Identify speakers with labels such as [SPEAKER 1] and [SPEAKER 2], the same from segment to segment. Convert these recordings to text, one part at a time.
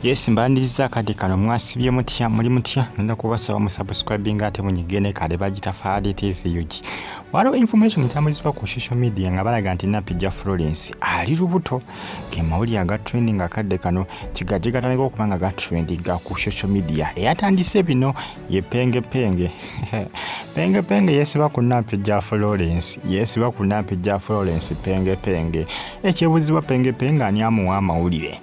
[SPEAKER 1] Yes, mbandiza kati kano mwasibye mutya muli mutya nenda kubasaba mu subscribing ate munyigene kale bagita Fadi TV yuji. Waliwo information itambulizibwa ku social media nga balaga nti Nampijja Frolence ali lubuto ke mawuli aga trending akadde kano kigajigatandika okubanga ga trending ku social media. Eyatandise bino ye penge penge. Penge penge yesiba ku Nampijja Frolence. Yesiba ku Nampijja Frolence penge penge. Ekyebuzibwa penge penge ani amuwa amawulire.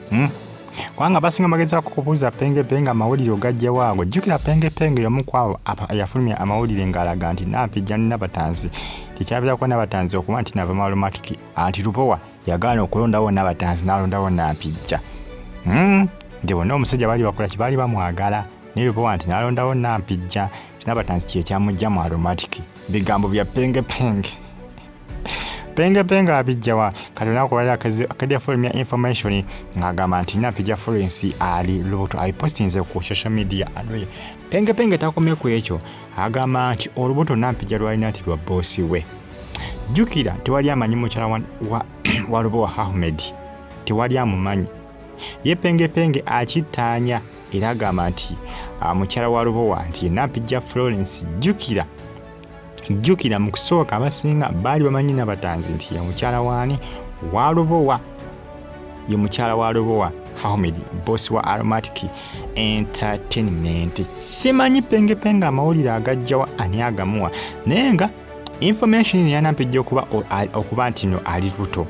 [SPEAKER 1] Kwanga basinga mageza kukubuza penge penge amawulire ogajja waago jukira penge penge yomukwabo yafunnye amawulire ngalaga nti Nampijja n'abatanzi tikyabira ko n'abatanzi okuba nti nava Aromatic anti lupowa yagana okulondawo n'abatanzi n'alondawo Nampijja ndebo n'omusajja bali bakola kibali bamwagala ne lupowa nti n'alondawo Nampijja n'abatanzi kye kyamujja mu Aromatic bigambo bya penge penge penge penge abijjawa katona ko akadia for me information ngagamba nti Nampijja Frolence ali lubuto aipostinze ku social media alwe penge penge takomye ku ekyo agamba nti olubuto Nampijja lwalina ati lwa bosi we jukira tewali amanyi mukyala wa Lubowa Ahmed tewali amumanyi ye penge penge akitanya era agamba nti mukyala wa Lubowa nti Nampijja Frolence jukira mu kusooka abasinga bali bamanyi n'abatanzi nti ya mukyala waani wa Lubowa ye mukyala wa Lubowa Ahmed boss wa Aromatic Entertainment simanyi penge penge amawulire agajjawa ani agamuwa nenga information ya Nampijja okuba nti no ali luto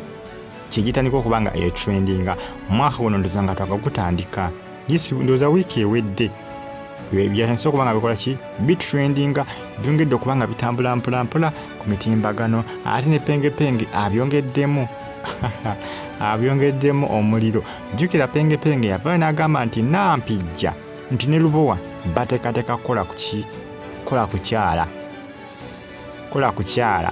[SPEAKER 1] kigitandika okubanga trendinga mwaka guno ndozanga twakagutandika ndoza wiki ewedde byatanse okubanga bikola ki bitrendinga byongedde okubanga bitambula mpola ku mitimbagano ate ne penge penge abyongeddemu omuliro jukira penge penge yavaayo n'agamba nti Nampijja nti ne Lubowa bateekateeka kola ku kyala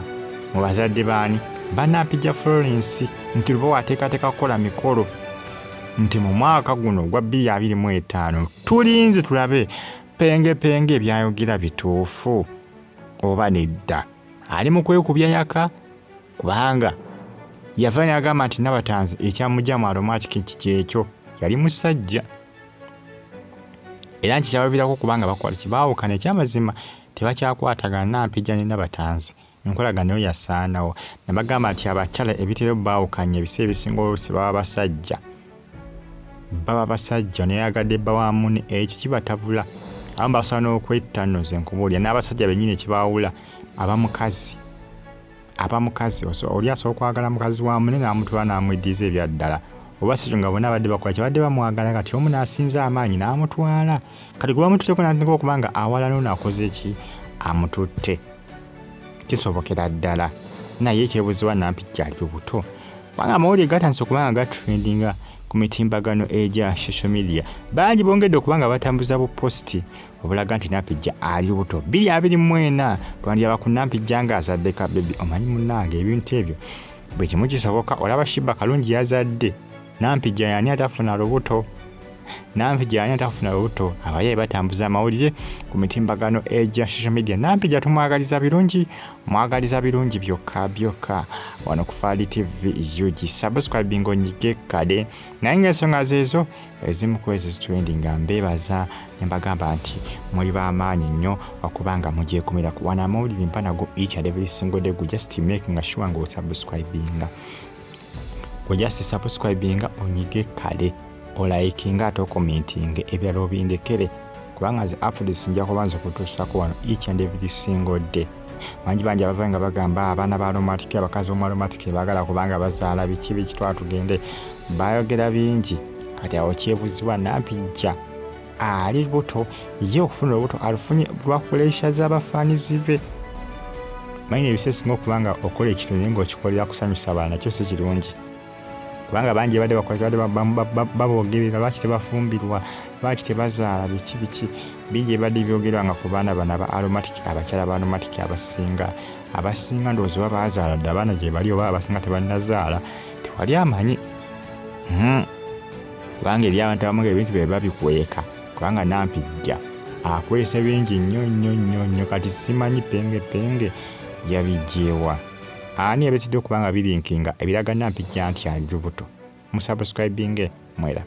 [SPEAKER 1] mu bazadde baani ba Nampijja Frolence nti Lubowa ateekateeka kola mikolo nti mu mwaka guno gwa 2025 tulinze tulabe penge penge byayogera bituufu oba nedda ali mu kwekubya yaka kubanga yavaayo n'agamba nti n'abatanzi ekyamujja mu Aromatic kyekyo yali musajja era nti kyabaviirako kubanga bakola kibaawukana ekyamazima tebakyakwatagana Nampijja ne n'abatanzi enkolagano yo yasaanawo nabagamba nti abakyala ebitero baawukanye ebiseera ebisinga oluusi baba basajja neyagadde bawamu ne ekyo kibatabula abamu basobola n'okwettannoza enkubuulya n'abasajja bennyini kibaawula abamukazi oli asobola okwagala mukazi wa munne n'amutwala n'amweddiza ebyaddala oba si nga bonna abadde bakola kyabadde bamwagala kati omu n'asinza amaanyi n'amutwala kati kuba mututteko natandika okubanga awala n'onaakoze ki amututte kisobokera ddala naye ekyebuzibwa Nampijja ali lubuto kubanga amawulire gatandise okubanga gatrendinga ku mitimbagano egya social media bangi bongedde okubanga batambuza buposti obulaga nti Nampijja ali lubuto 2024 twandiyaba ku Nampijja ng'azadde ka bebi omanyi munnange ebintu ebyo bwe kimu kisoboka olaba Shiba Kalungi yazadde Nampijja yani atafuna lubuto abaye batambuza amawulire ku mitimbagano egya social media Nampijja tumwagaliza birungi byokka wano ku Fadi TV yuji subscribing onyige kade naye ng'ensonga zezo ezimu ku ezo trending mbebaza nembagamba nti muli b'amaanyi nnyo okubanga mugyekumira ku wana amawulire mpanago each and every single day just making sure nga subscribing onyige kade olaikinga ate commenting ebyalo obindekere kubanga ze updates nja kubanza kutuusako wano each and every single day bangi abavanga bagamba abaana ba Aromatic abakazi mu Aromatic baagala kubanga bazaala biki tugende bayogera bingi kati awo kyebuzibwa Nampijja ali lubuto ye okufuna olubuto alufunye lwakulesha z'abafaanizi be manyi ebiseesinga okubanga okola ekitundu ng'okikolera kusanyusa abaana kyo si kirungi kubanga bangi badde bakola babogerera lwaki tebafumbirwa lwaki tebazaala biki bingi badde byogerwanga ku baana bana ba Aromatic abakyala ba Aromatic abasinga ndowooza baba bazaala dda abaana gye bali oba abasinga tebannazaala tewali amanyi kubanga eri abantu abamu ebintu bye babikweka kubanga Nampijja akwesa bingi nnyo kati simanyi penge penge yabijjeewa ani ebetidde okubanga birinkinga ebiraga Nampijja nti ali lubuto mu subscribing mwera